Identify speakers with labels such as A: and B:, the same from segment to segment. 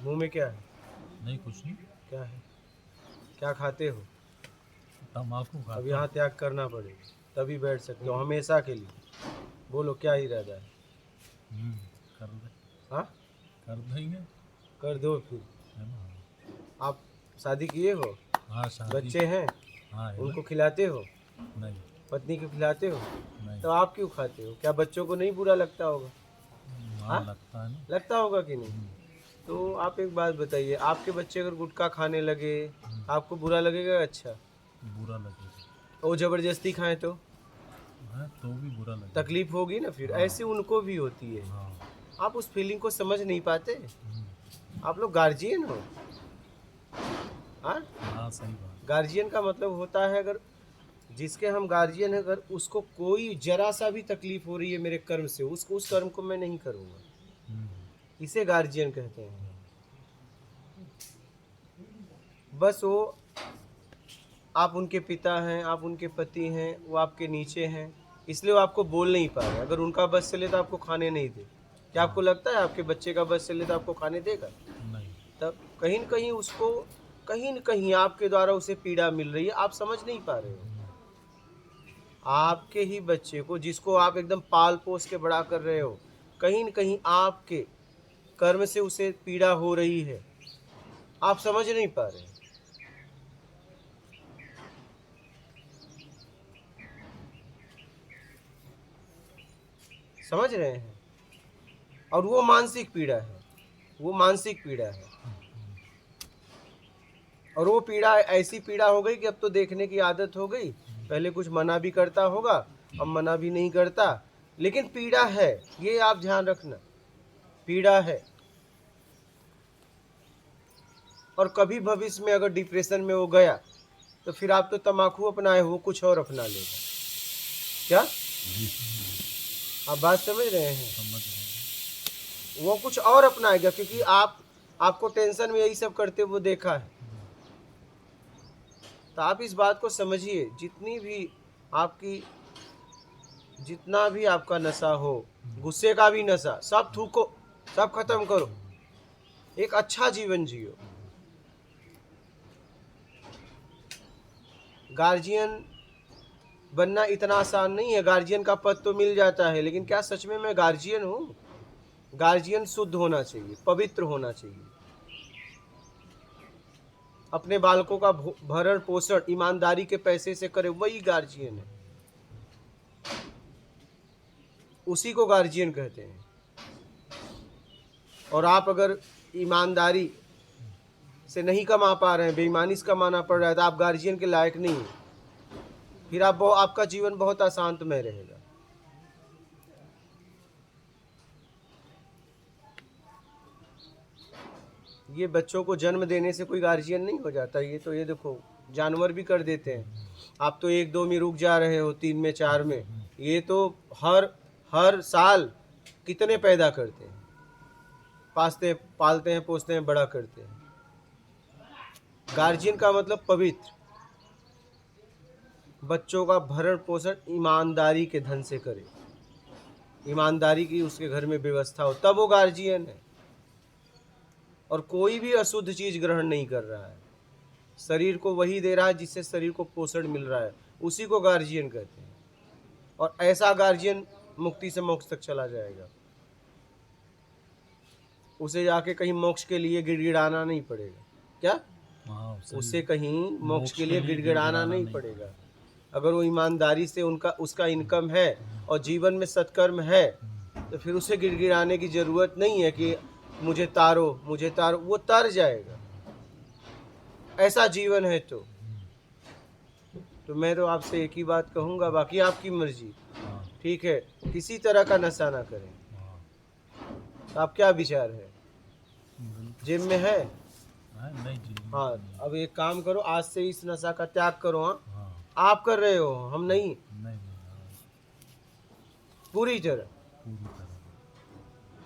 A: मुंह में क्या है?
B: नहीं कुछ नहीं।
A: क्या है? क्या खाते हो?
B: तम्बाकू
A: अब
B: खाता
A: यहाँ
B: हूँ।
A: त्याग करना पड़ेगा, तभी बैठ सकते हो हमेशा के लिए। बोलो क्या इरादा है?
B: हम्म, कर दे।
A: हाँ,
B: कर देंगे।
A: कर दो फिर।
B: है ना।
A: आप शादी किए हो?
B: हाँ शादी।
A: बच्चे हैं?
B: हाँ है ना।
A: उनको खिलाते हो?
B: नहीं।
A: पत्नी को खिलाते हो?
B: नहीं।
A: तो आप क्यों खाते हो? क्या बच्चों को नहीं बुरा लगता होगा?
B: हाँ
A: हाँ,
B: लगता है ना।
A: लगता होगा कि नहीं?
B: हम्म,
A: तो आप एक बात बताइए, आपके बच्चे अगर गुटखा खाने लगे, आपको बुरा लगेगा? अच्छा,
B: बुरा लगेगा।
A: वो जबरदस्ती खाएं तो
B: हाँ तो भी बुरा लगेगा।
A: तकलीफ होगी ना, फिर
B: हाँ।
A: ऐसे उनको भी होती है।
B: हाँ।
A: आप उस फीलिंग को समझ नहीं पाते।
B: हम्म,
A: आप लोग गार्जियन हो। हाँ,
B: हाँ सही बात।
A: गार्जियन का मतलब होता है, अगर जिसके हम गार्जियन है, अगर उसको कोई जरा सा भी तकलीफ हो रही है मेरे कर्म से, उस कर्म को मैं नहीं करूँगा।
B: हम्म,
A: इसे गार्जियन कहते हैं। बस वो, आप उनके पिता हैं, आप उनके पति हैं, वो आपके नीचे हैं, इसलिए वो आपको बोल नहीं पा रहे। अगर उनका बस चले तो आपको खाने नहीं दे। क्या आपको
B: हाँ।
A: लगता है आपके बच्चे का बस चले तो आपको खाने देगा?
B: नहीं।
A: तब कहीं न कहीं उसको, कहीं न कहीं आपके द्वारा उसे पीड़ा मिल रही है, आप समझ नहीं पा रहे हो। आपके ही बच्चे को, जिसको आप एकदम पाल-पोस के बड़ा कर रहे हो, कहीं न कहीं आपके कर्म से उसे पीड़ा हो रही है, आप समझ नहीं पा रहे हैं। समझ रहे हैं? और वो मानसिक पीड़ा है, वो मानसिक पीड़ा है। और वो पीड़ा ऐसी पीड़ा हो गई कि अब तो देखने की आदत हो गई। पहले कुछ मना भी करता होगा, अब मना भी नहीं करता, लेकिन पीड़ा है, ये आप ध्यान रखना, पीड़ा है। और कभी भविष्य में अगर डिप्रेशन में वो गया, तो फिर आप तो तम्बाकू अपनाए हो, कुछ और अपना लेगा। क्या आप बात समझ रहे हैं?
B: समझ रहे हैं।
A: वो कुछ और अपनाएगा, क्योंकि आपको टेंशन में यही सब करते हुए देखा है। तो आप इस बात को समझिए, आपकी जितना भी आपका नशा हो, गुस्से का भी नशा, सब थूको, सब खत्म करो, एक अच्छा जीवन जियो। गार्जियन बनना इतना आसान नहीं है। गार्जियन का पद तो मिल जाता है, लेकिन क्या सच में मैं गार्जियन हूँ? गार्जियन शुद्ध होना चाहिए, पवित्र होना चाहिए, अपने बालकों का भरण पोषण ईमानदारी के पैसे से करे, वही गार्जियन है, उसी को गार्जियन कहते हैं। और आप अगर ईमानदारी से नहीं कमा पा रहे हैं, बेईमानी से कमाना पड़ रहा है, तो आप गार्जियन के लायक नहीं है। फिर आपका जीवन बहुत अशांतमय रहेगा। ये बच्चों को जन्म देने से कोई गार्जियन नहीं हो जाता। ये देखो, जानवर भी कर देते हैं। आप तो 1-2 में रुक जा रहे हो, 3 में, 4 में। ये तो हर हर साल कितने पैदा करते हैं, पालते हैं, पोसते हैं, बड़ा करते हैं। गार्जियन का मतलब पवित्र, बच्चों का भरण पोषण ईमानदारी के धन से करे, ईमानदारी की उसके घर में व्यवस्था हो, तब वो गार्जियन है। और कोई भी अशुद्ध चीज ग्रहण नहीं कर रहा है, शरीर को वही दे रहा है जिससे शरीर को पोषण मिल रहा है, उसी को गार्जियन कहते हैं। और ऐसा गार्जियन मुक्ति से मोक्ष तक चला जाएगा। उसे जाके कहीं मोक्ष के लिए गिड़गिड़ाना नहीं पड़ेगा। क्या?
B: हाँ
A: उसे
B: सही।
A: कहीं मोक्ष
B: मोक्ष
A: के
B: के
A: लिए
B: लिए
A: गिड़गिड़ाना
B: गिड़गिड़ाना
A: नहीं
B: नहीं
A: पड़ेगा।
B: पड़ेगा।
A: अगर वो ईमानदारी से उसका इनकम है और जीवन में सत्कर्म है, तो फिर उसे गिड़गिड़ाने की जरूरत नहीं है कि मुझे तारो, मुझे तारो। वो तर जाएगा, ऐसा जीवन है। तो मैं तो आपसे एक ही बात कहूंगा, बाकी आपकी मर्जी।
B: हाँ।
A: ठीक है, किसी तरह का नशा ना करें।
B: हाँ
A: तो आप क्या विचार है?
B: बिल्कुल।
A: जिम में है?
B: हाँ नहीं जिम में
A: हाँ,
B: तो नहीं।
A: अब एक काम करो, आज से इस नशा का त्याग करो। हाँ,
B: हाँ।
A: आप कर रहे हो, हम नहीं।
B: नहीं नहीं हाँ,
A: पूरी तरह।
B: पूरी तरह।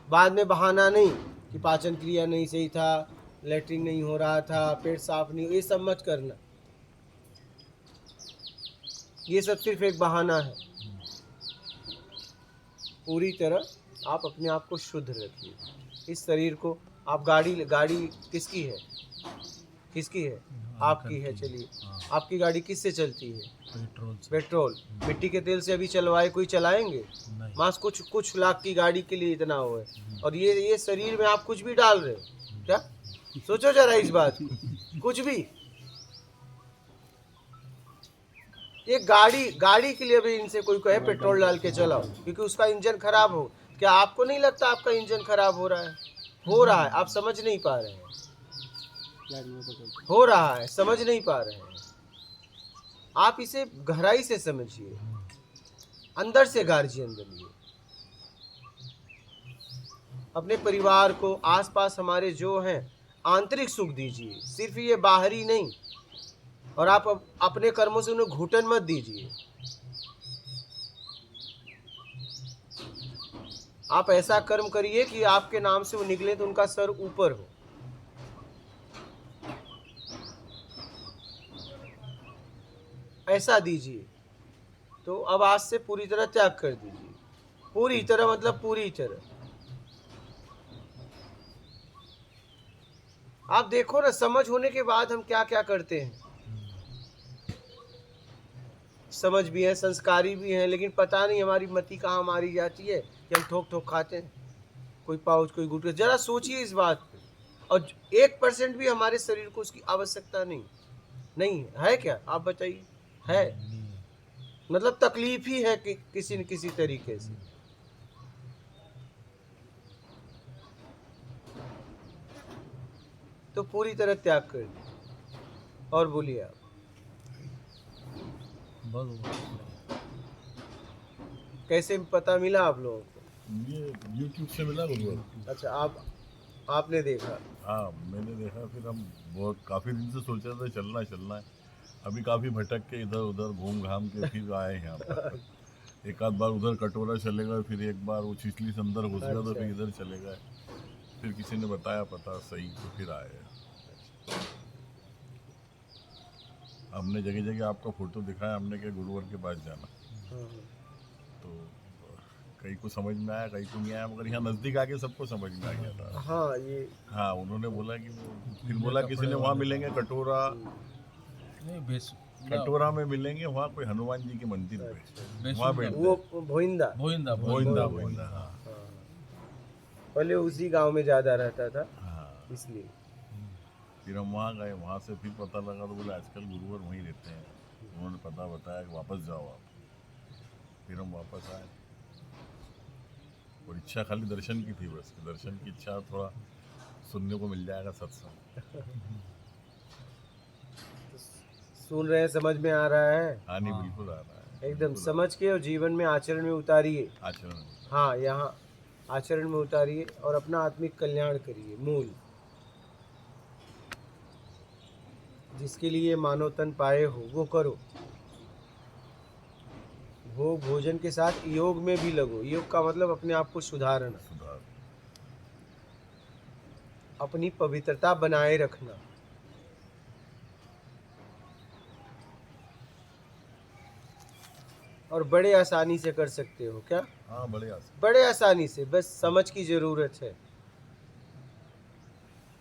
A: बाद में बहाना नहीं कि पाचन क्रिया नहीं सही था, लेटरिन नहीं हो रहा था, पेट साफ नहीं, ये सब मत करना। ये सब सिर्फ एक बहाना है। पूरी तरह आप अपने आप को शुद्ध रखिए, इस शरीर को आप गाड़ी गाड़ी किसकी है? किसकी है?
B: हाँ,
A: आपकी है।
B: चलती
A: चलिए,
B: हाँ,
A: आपकी गाड़ी किससे चलती है?
B: पेट्रोल से
A: पेट्रोल। मिट्टी के तेल से अभी चलवाए कोई चलाएंगे?
B: नहीं।
A: मास कुछ लाख की गाड़ी के लिए इतना हो है, और ये शरीर में आप कुछ भी डाल रहे हो क्या? सोचो जरा इस बात को। कुछ भी। ये गाड़ी के लिए भी इनसे कोई कहे पेट्रोल डाल के चलाओ, क्योंकि उसका इंजन खराब हो। क्या आपको नहीं लगता आपका इंजन खराब हो रहा है? हो रहा है, आप समझ नहीं पा रहे हैं। हो रहा है, समझ नहीं पा रहे हैं। आप इसे गहराई से समझिए, अंदर से गार्जियन बनिए। अपने परिवार को, आसपास हमारे जो हैं, आंतरिक सुख दीजिए, सिर्फ ये बाहरी नहीं। और आप अपने कर्मों से उन्हें घुटन मत दीजिए। आप ऐसा कर्म करिए कि आपके नाम से वो निकले तो उनका सर ऊपर हो। ऐसा दीजिए। तो अब आज से पूरी तरह त्याग कर दीजिए। पूरी तरह मतलब पूरी तरह। आप देखो ना, समझ होने के बाद हम क्या क्या करते हैं। समझ भी है, संस्कारी भी हैं, लेकिन पता नहीं हमारी मति कहाँ मारी जाती है कि हम ठोक ठोक खाते हैं। कोई पाउच, कोई गुटखा। जरा सोचिए इस बात पे। और 1% भी हमारे शरीर को उसकी आवश्यकता नहीं नहीं है क्या? आप बताइए। है?
B: नहीं है।
A: मतलब तकलीफ ही है कि किसी न किसी तरीके से। तो पूरी तरह त्याग कर दीजिए। और बोलिए आप।
B: बस
A: कैसे पता मिला आप लोगों को?
C: ये YouTube से मिला गुरुवर।
A: अच्छा, आपने देखा?
C: हाँ, मैंने देखा। फिर हम बहुत काफ़ी दिन से सोच रहे थे चलना है। अभी काफ़ी भटक के इधर उधर घूम घाम के फिर आए हैं यहाँ पर। एक आध बार उधर कटोरा चले गए, फिर एक बार वो छिछली से अंदर घुस गया तो
A: अच्छा।
C: फिर इधर चले गए। फिर किसी ने बताया पता सही तो फिर आए हैं। हमने जगह जगह आपका फोटो दिखाया, हमने क्या गुरुवर के पास जाना। तो कई को समझ में आया, कई को नहीं आया, मगर यहाँ नज़दीक आके सबको समझ में आ गया था।
A: हाँ, ये
C: हाँ, उन्होंने बोला कि वो फिर बोला किसी ने वहाँ मिलेंगे कटोरा,
B: नहीं बेस
C: कटोरा में मिलेंगे वहाँ कोई हनुमान जी के मंदिर पे, वहाँ बैठते
A: वो
C: हैं।
A: भोइंदा।
B: भोइंदा
C: गोविंदा गोविंदा। हाँ
A: हाँ, पहले उसी गांव में ज्यादा रहता था,
C: हाँ।
A: इसलिए।
C: फिर हम वहाँ गए, वहाँ से फिर पता लगा तो बोले आजकल गुरुवर वहीं रहते हैं। उन्होंने पता बताया कि वापस जाओ आप। फिर हम वापस आए, और इच्छा खाली दर्शन की थी, बस दर्शन की इच्छा। थोड़ा सुनने को मिल जाएगा सत्संग।
A: सुन रहे हैं, समझ में आ रहा है?
C: हाँ नहीं, बिल्कुल आ रहा है
A: एकदम
C: बिल्कुल आ
A: समझ के और जीवन में आचरण में उतारिए।
C: रहा है। आचरण में।
A: हाँ, यहाँ आचरण में उतारिए और अपना आत्मिक कल्याण करिए। मूल जिसके लिए मानव तन पाए हो वो करो। भोग भोजन के साथ योग में भी लगो। योग का मतलब अपने आप को सुधारना,
C: सुधार।
A: अपनी पवित्रता बनाए रखना। और बड़े आसानी से कर सकते हो क्या?
C: हाँ, बड़े आसान।
A: बड़े आसानी से, बस समझ की जरूरत है।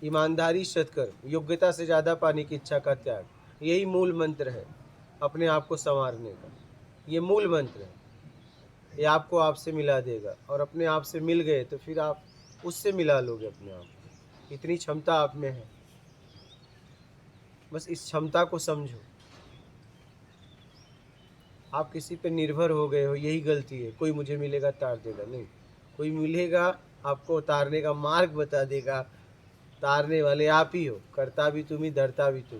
A: ईमानदारी, सत्कर्म, योग्यता से ज़्यादा पाने की इच्छा का त्याग, यही मूल मंत्र है अपने आप को संवारने का। ये मूल मंत्र है। ये आपको आपसे मिला देगा, और अपने आप से मिल गए तो फिर आप उससे मिला लोगे अपने आप को। इतनी क्षमता आप में है, बस इस क्षमता को समझो। आप किसी पे निर्भर हो गए हो, यही गलती है। कोई मुझे मिलेगा तार देगा, नहीं। कोई मिलेगा, आपको उतारने का मार्ग बता देगा। तारने वाले आप ही हो, करता भी तुम ही, धरता भी तुम।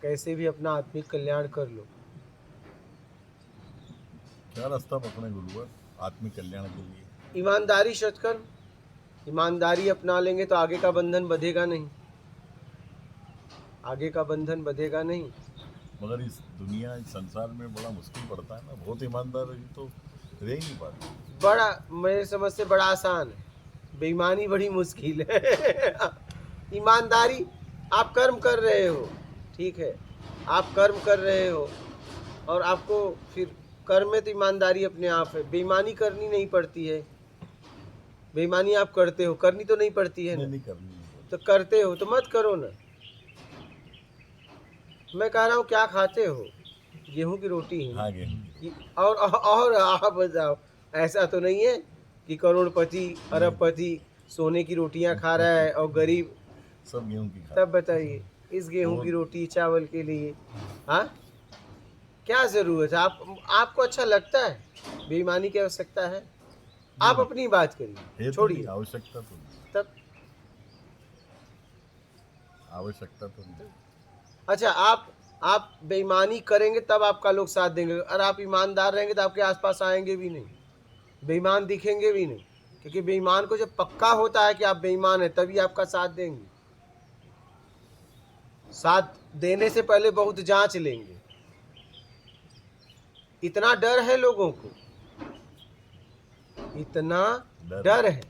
A: कैसे भी अपना आत्मिक कल्याण कर लो।
C: क्या रास्ता पकड़े गुरुवर आत्मिक कल्याण के लिए?
A: ईमानदारी, सत्कर्म। ईमानदारी अपना लेंगे तो आगे का बंधन बंधेगा नहीं। आगे का बंधन बंधेगा नहीं।
C: मगर इस दुनिया, इस संसार में बड़ा मुश्किल पड़ता है ना। बहुत ईमानदार तो रह ही नहीं पाते।
A: बड़ा, मेरे समझ से बड़ा आसान है। बेईमानी बड़ी मुश्किल है। ईमानदारी, आप कर्म कर रहे हो, ठीक है, आप कर्म कर रहे हो, और आपको फिर कर्म में तो ईमानदारी अपने आप है, बेईमानी करनी नहीं पड़ती है। बेईमानी आप करते हो, करनी तो नहीं पड़ती है
C: नहीं
A: ना,
C: नहीं करनी है।
A: तो करते हो तो मत करो ना। मैं कह रहा हूँ क्या खाते हो? गेहूं की रोटी है।
C: हाँ गेहूं
A: और आप बताओ, ऐसा तो नहीं है कि करोड़पति अरबपति सोने की रोटियां खा रहा है और गरीब?
C: सब गेहूं की खा।
A: तब बताइए इस गेहूं की रोटी चावल के लिए हाँ क्या जरूरत है? आपको अच्छा लगता है? बेईमानी की आवश्यकता है? आप अपनी बात करिए, छोड़िए।
C: आवश्यकता तो नहीं,
A: तब
C: आवश्यकता तो नहीं।
A: अच्छा, आप बेईमानी करेंगे तब आपका लोग साथ देंगे, और आप ईमानदार रहेंगे तो आपके आसपास आएंगे भी नहीं, बेईमान दिखेंगे भी नहीं। क्योंकि बेईमान को जब पक्का होता है कि आप बेईमान हैं तभी आपका साथ देंगे। साथ देने से पहले बहुत जांच लेंगे। इतना डर है लोगों को, इतना डर है।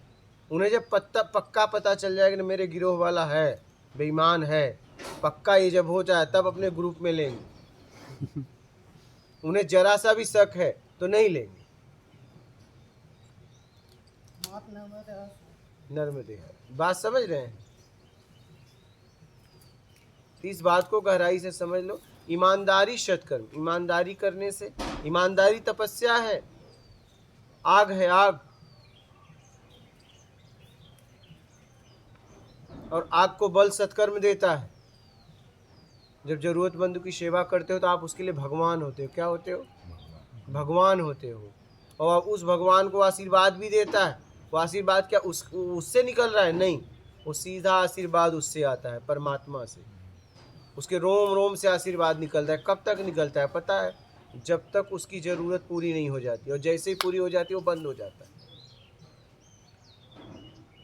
A: उन्हें जब पक्का पता चल जाएगा कि मेरे गिरोह वाला है, बेईमान है, पक्का ये जब हो जाए तब अपने ग्रुप में लेंगे। उन्हें जरा सा भी शक है तो नहीं लेंगे। नर्मदे है, बात समझ रहे हैं? इस बात को गहराई से समझ लो। ईमानदारी सत्कर्म, ईमानदारी करने से, ईमानदारी तपस्या है, आग है आग। और आग को बल सत्कर्म देता है। जब जरूरतमंद की सेवा करते हो तो आप उसके लिए भगवान होते हो। क्या होते हो? भगवान होते हो। और उस भगवान को आशीर्वाद भी देता है। वो आशीर्वाद क्या उससे निकल रहा है? नहीं, वो सीधा आशीर्वाद उससे आता है, परमात्मा से। उसके रोम रोम से आशीर्वाद निकलता है। कब तक निकलता है पता है? जब तक उसकी जरूरत पूरी नहीं हो जाती, और जैसे ही पूरी हो जाती है वो बंद हो जाता है।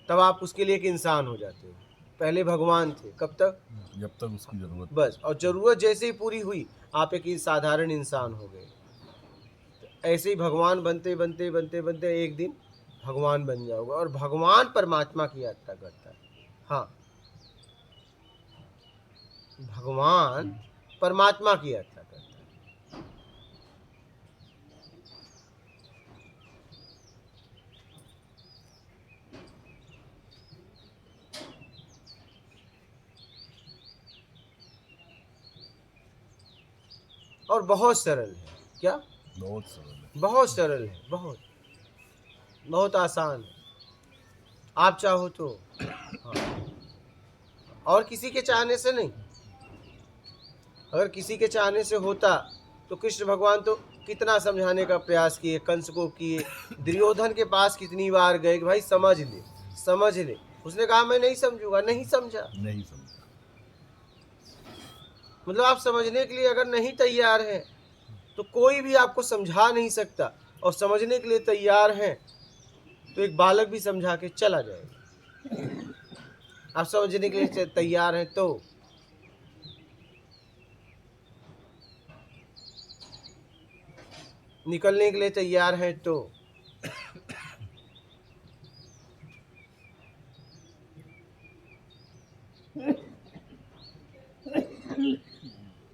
A: तब आप उसके लिए एक इंसान हो जाते हो। पहले भगवान थे, कब तक?
C: जब तक उसकी जरूरत।
A: बस, और जरूरत जैसे ही पूरी हुई आप एक साधारण इंसान हो गए। तो ऐसे ही भगवान बनते बनते बनते बनते एक दिन भगवान बन जाओगे। और भगवान परमात्मा की यात्रा करता है। हाँ, भगवान परमात्मा की यात्रा करता है। और बहुत सरल है। क्या?
C: बहुत सरल है।
A: बहुत सरल है, बहुत बहुत आसान है। आप चाहो तो हाँ। और किसी के चाहने से नहीं। अगर किसी के चाहने से होता तो कृष्ण भगवान तो कितना समझाने का प्रयास किए, कंस को किए, दुर्योधन के पास कितनी बार गए कि भाई समझ ले समझ ले। उसने कहा मैं नहीं समझूंगा। नहीं समझा।
C: नहीं समझा।
A: मतलब आप समझने के लिए अगर नहीं तैयार हैं तो कोई भी आपको समझा नहीं सकता। और समझने के लिए तैयार हैं तो एक बालक भी समझा के चला जाएगा। आप समझने के लिए तैयार हैं तो निकलने के लिए तैयार हैं तो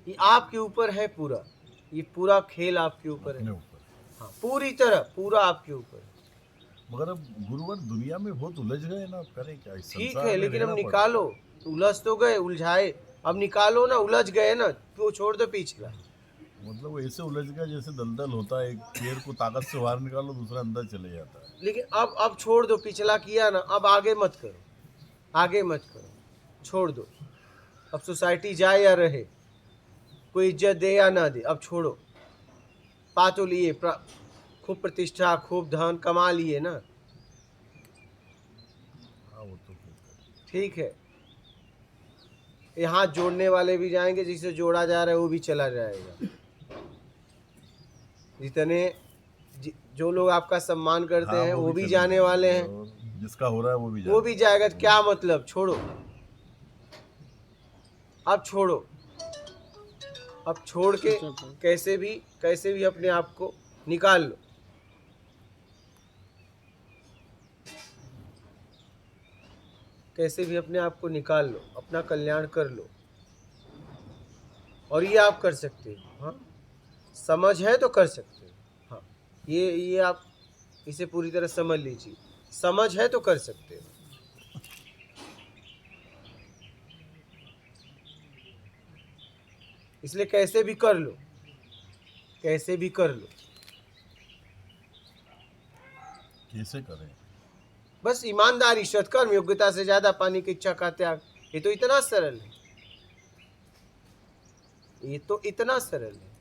A: ये आपके ऊपर है पूरा। ये पूरा खेल आपके ऊपर है।
C: अपने ऊपर।
A: हाँ, पूरी तरह पूरा आपके ऊपर है।
C: मगर अब गुरुवर दुनिया में बहुत उलझ गए ना, करें क्या? इस
A: ठीक
C: संसार
A: है,
C: में
A: लेकिन अब
C: रहना
A: निकालो। उलझ तो गए, उलझाए, अब निकालो ना। उलझ गए ना तो छोड़ दो पिछला।
C: पड़ेगा। मतलब वो ऐसे उलझ गया जैसे दलदल होता है, एक पैर को ताकत से बाहर निकालो दूसरा अंदर चले जाता है।
A: लेकिन अब छोड़ दो। पिछला किया ना, अब आगे मत करो। आगे मत करो, छोड़ दो। अब सोसाइटी जाए या रहे, कोई इज्जत दे या ना दे, अब छोड़ो। पा तो लिए, खूब प्रतिष्ठा, खूब धन कमा लिए ना।
C: हाँ वो तो फिर
A: ठीक है, ये हाथ जोड़ने वाले भी जाएंगे, जिसे जोड़ा जा रहा है वो भी चला जाएगा। जितने जो लोग आपका सम्मान करते
C: हाँ,
A: हैं वो भी
C: चले
A: जाने
C: जाएंगे।
A: वाले हैं।
C: और जिसका हो रहा है
A: वो भी जाएगा। तो क्या मतलब? छोड़ो, अब छोड़ो। अब छोड़ के कैसे भी अपने आप को निकाल लो। कैसे भी अपने आप को निकाल लो, अपना कल्याण कर लो। और ये आप कर सकते हो। हाँ, समझ है तो कर सकते हो। ये आप इसे पूरी तरह समझ लीजिए। समझ है तो कर सकते हो। इसलिए कैसे भी कर लो, कैसे भी कर लो।
C: कैसे करें?
A: बस ईमानदारी, सत्कर्म, योग्यता से ज्यादा पाने की इच्छा का त्याग। ये तो इतना सरल है, ये तो इतना सरल है।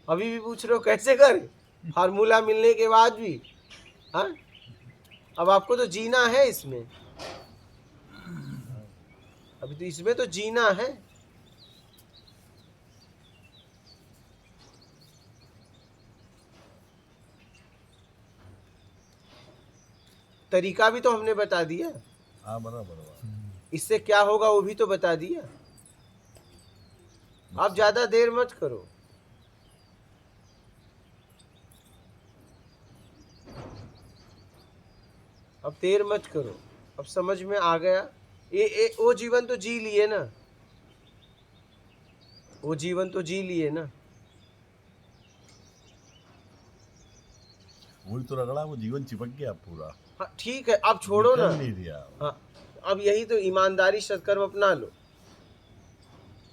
A: अभी भी पूछ रहे हो कैसे करें, फार्मूला मिलने के बाद भी। हाँ, अब आपको तो जीना है इसमें, अभी तो इसमें तो जीना है। तरीका भी तो हमने बता दिया,
C: हाँ बराबर।
A: इससे क्या होगा वो भी तो बता दिया। आप ज्यादा देर मत करो। अब देर मत करो, अब समझ में आ गया। ये वो जीवन तो जी लिए ना, वो जीवन तो जी लिए ना।
C: वही तो रगड़ा, वो जीवन चिपक गया पूरा।
A: हाँ ठीक है, अब छोड़ो ना।
C: निकल नहीं दिया।
A: हाँ, अब यही तो ईमानदारी सत्कर्म अपना लो।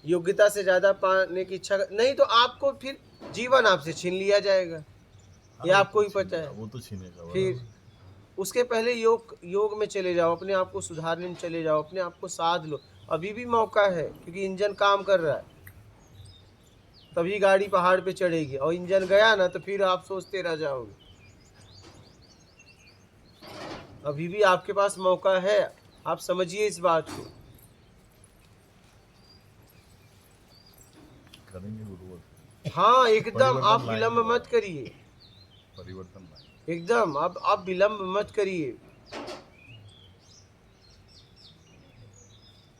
A: योग्यता से ज्यादा पाने की इच्छा नहीं तो आपको फिर जीवन आपसे छीन लिया जाएगा, ये
C: हाँ,
A: आपको
C: वो
A: ही
C: तो
A: पता है।
C: वो तो छीनेगा
A: फिर
C: बराबर।
A: उसके पहले योग में चले जाओ, अपने आप को सुधारने में चले जाओ, अपने आप को साध लो। अभी भी मौका है, क्योंकि इंजन काम कर रहा है, तभी गाड़ी पहाड़ पे चढ़ेगी। और इंजन गया ना तो फिर आप सोचते रह जाओगे। अभी भी आपके पास मौका है, आप समझिए इस बात को।
C: करेंगे गुरुवर।
A: हाँ एकदम,
C: परिवर्तन
A: आप
C: लाएंगे
A: विलंब मत करिए,
C: परिवर्तन लाएंगे।
A: एकदम आप विलंब मत करिए।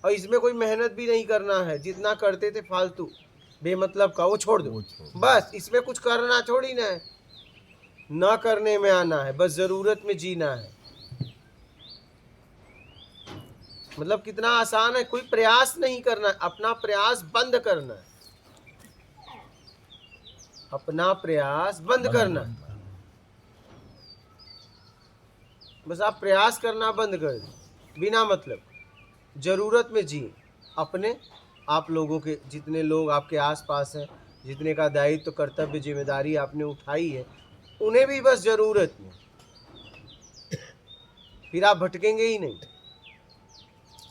A: और इसमें कोई मेहनत भी नहीं करना है, जितना करते थे फालतू बेमतलब का वो छोड़ दो।
C: वो छोड़।
A: बस इसमें कुछ करना थोड़ी ना है, ना करने में आना है, बस जरूरत में जीना है। मतलब कितना आसान है, कोई प्रयास नहीं करना है, अपना प्रयास बंद करना है, अपना प्रयास बंद करना है। बस आप प्रयास करना बंद कर दें, बिना मतलब जरूरत में जिए। अपने आप लोगों के जितने लोग आपके आसपास हैं, जितने का दायित्व कर्तव्य जिम्मेदारी आपने उठाई है, उन्हें भी बस जरूरत में, फिर आप भटकेंगे ही नहीं।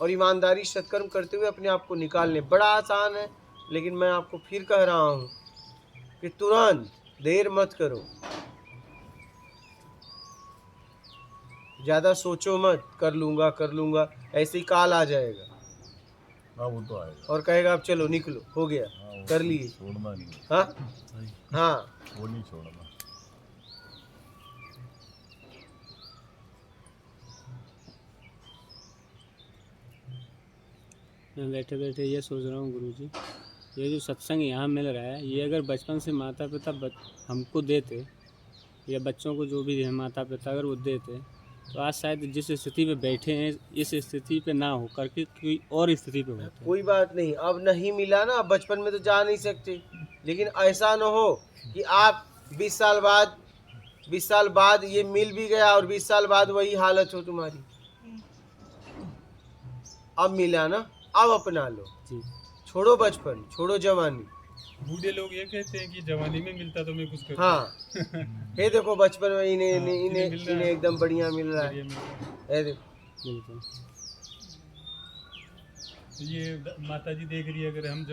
A: और ईमानदारी सत्कर्म करते हुए अपने आप को निकालने बड़ा आसान है। लेकिन मैं आपको फिर कह रहा हूं कि तुरंत देर मत करो, ज्यादा सोचो मत, कर लूंगा, ऐसे ही काल आ जाएगा।
C: हाँ वो तो आएगा।
A: और कहेगा अब चलो निकलो, हो गया,
C: हाँ, वो
A: कर लिए।
C: छोड़ना नहीं।
A: हाँ
B: सही।
A: हाँ,
C: वो नहीं छोड़ना।
D: मैं बैठे बैठे ये सोच रहा हूँ गुरुजी, ये जो सत्संग यहाँ मिल रहा है, ये अगर बचपन से माता पिता हमको देते, या बच्चों को जो भी है माता पिता अगर वो देते, तो आज शायद जिस स्थिति पे बैठे हैं इस स्थिति पे ना हो करके कोई और स्थिति पे होते।
A: कोई बात नहीं, अब नहीं मिला ना, बचपन में तो जा नहीं सकते। लेकिन ऐसा न हो कि आप 20 साल बाद ये मिल भी गया और 20 साल बाद वही हालत हो तुम्हारी। अब मिला ना, अब अपना लो,
D: जी।
A: छोड़ो बचपन, छोड़ो जवानी।
E: बूढ़े लोग ये कहते हैं कि जवानी में मिलता तो मैं कुछ करता।
A: हाँ ये देखो बचपन में इन्हें
E: हाँ,
A: इन्हें
E: इन्हें मिल रहा
A: इन्हें
E: है।
A: एकदम बढ़िया मिल रहा है।
E: बढ़िया मिलता है।
A: ये देखो,
D: बिल्कुल।
E: तो ये माता जी देख रही है, अगर हम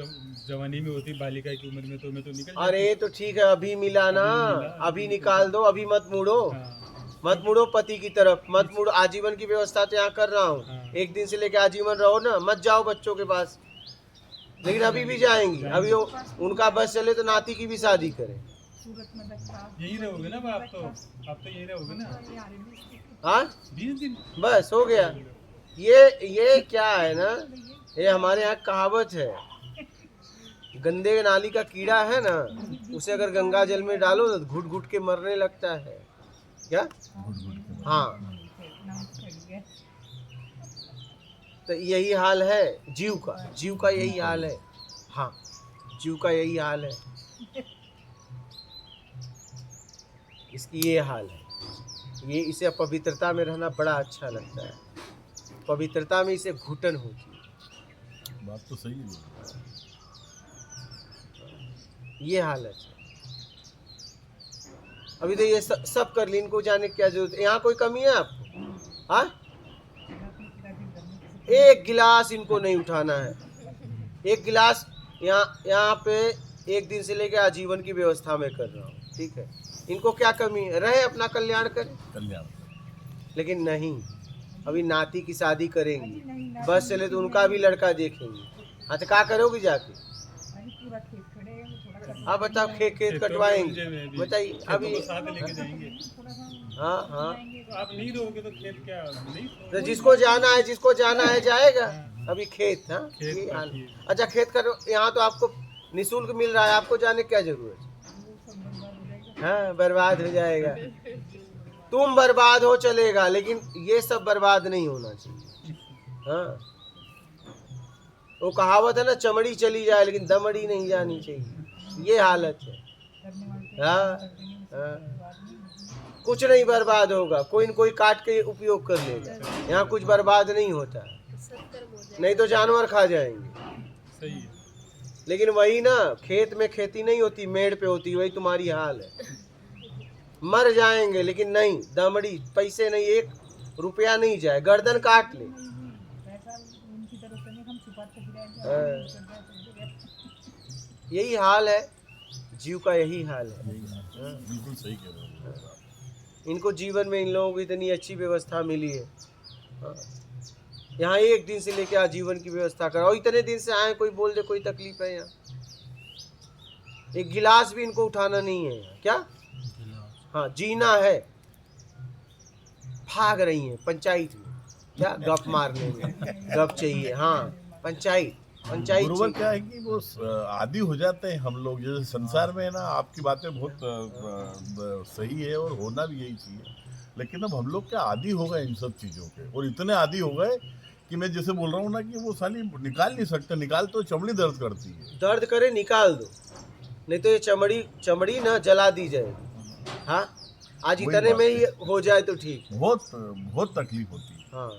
E: जवानी में होती बालिका की उम्र में तो मैं तो निकल जाती।
A: अरे तो ठीक है, अभी मिला ना,
E: अभी मिला,
A: अभी निकाल दो, अभी मत मुड़ो।
E: हाँ,
A: मत मुड़ो पति की तरफ, मत मुड़ो। आजीवन की व्यवस्था तो यहाँ कर रहा हूँ,
E: हाँ।
A: एक दिन से लेकर आजीवन रहो ना, मत जाओ बच्चों के पास। लेकिन अभी भी जाएंगी, अभी वो उनका बस चले तो नाती की भी शादी करें।
E: यही रहोगे ना आप तो यही रहोगे ना
A: हाँ
E: 20 दिन।
A: बस हो गया। ये क्या है ना, ये हमारे यहाँ कहावत है, गंदे नाली का कीड़ा है ना, उसे अगर गंगा जल में डालो तो घुट घुट के मरने लगता है। क्या? हाँ, तो यही हाल है जीव का यही हाल है। हाँ, जीव का यही हाल है। इसकी ये हाल है। ये इसे पवित्रता में रहना बड़ा अच्छा लगता है, पवित्रता में इसे घुटन होती है।
C: बात तो सही है।
A: ये हालत है। अभी तो ये सब कर ली, इनको जाने की क्या जरूरत है? यहाँ कोई कमी है आपको? हाँ, एक गिलास इनको नहीं उठाना है। एक गिलास यहाँ पे एक दिन से लेकर आजीवन की व्यवस्था में कर रहा हूँ, ठीक है। इनको क्या कमी है? रहे अपना कल्याण करें,
C: कल्याण।
A: लेकिन नहीं, अभी नाती की शादी करेंगी, बस चले तो उनका भी लड़का देखेंगे। हाँ तो क्या करोगे जाके? आप बताओ, खेत कटवाएंगे, बताइए अभी।
E: साथ लेके जाएंगे।
A: हाँ हाँ,
E: तो आप नहीं रहोगे तो खेत क्या नहीं?
A: तो जिसको जाना है जाएगा। अभी खेत, हाँ
E: खेत
A: ये हाल।
E: बाकी है।
A: अच्छा, खेत करो, यहाँ तो आपको निःशुल्क मिल रहा है, आपको जाने की क्या जरूरत है? हाँ, बर्बाद हो जाएगा। तुम बर्बाद हो चलेगा, लेकिन ये सब बर्बाद नहीं होना चाहिए। हाँ, वो कहावत है ना, चमड़ी चली जाए लेकिन दमड़ी नहीं जानी चाहिए। ये हालत है। हाँ, हाँ। कुछ नहीं बर्बाद होगा, कोई न कोई काट के उपयोग कर लेगा। यहाँ कुछ बर्बाद नहीं होता, नहीं तो जानवर खा जाएंगे।
E: सही है।
A: लेकिन वही ना, खेत में खेती नहीं होती, मेड़ पे होती, वही तुम्हारी हाल है। मर जाएंगे लेकिन नहीं, दमड़ी, पैसे नहीं, 1 रुपया नहीं जाए, गर्दन काट ले। यही हाल है जीव का, यही हाल है।
C: बिल्कुल सही कह रहे हो।
A: इनको जीवन में इन लोगों को इतनी अच्छी व्यवस्था मिली है। यहाँ एक दिन से लेकर आजीवन की व्यवस्था करा, और इतने दिन से आए, कोई बोल दे कोई तकलीफ है यहाँ? एक गिलास भी इनको उठाना नहीं है यहाँ। क्या? हाँ, जीना है। भाग रही हैं पंचायत में, क्या गप मारने में, गप चाहिए। हाँ, पंचायत
C: गुरुवर क्या है कि वो आदी हो जाते हैं हम लोग, जैसे संसार में है ना। आपकी बातें बहुत सही है और होना भी यही चाहिए, लेकिन अब हम लोग क्या आदी हो गए इन सब चीज़ों के, और इतने आदी हो गए कि मैं जैसे बोल रहा हूँ ना कि वो साली निकाल नहीं सकते, निकाल तो चमड़ी दर्द करती है।
A: दर्द करे निकाल दो, नहीं तो ये चमड़ी ना जला दी जाएगी। हाँ, आज इतने में ही हो जाए तो ठीक।
C: बहुत तकलीफ होती है।
A: हाँ,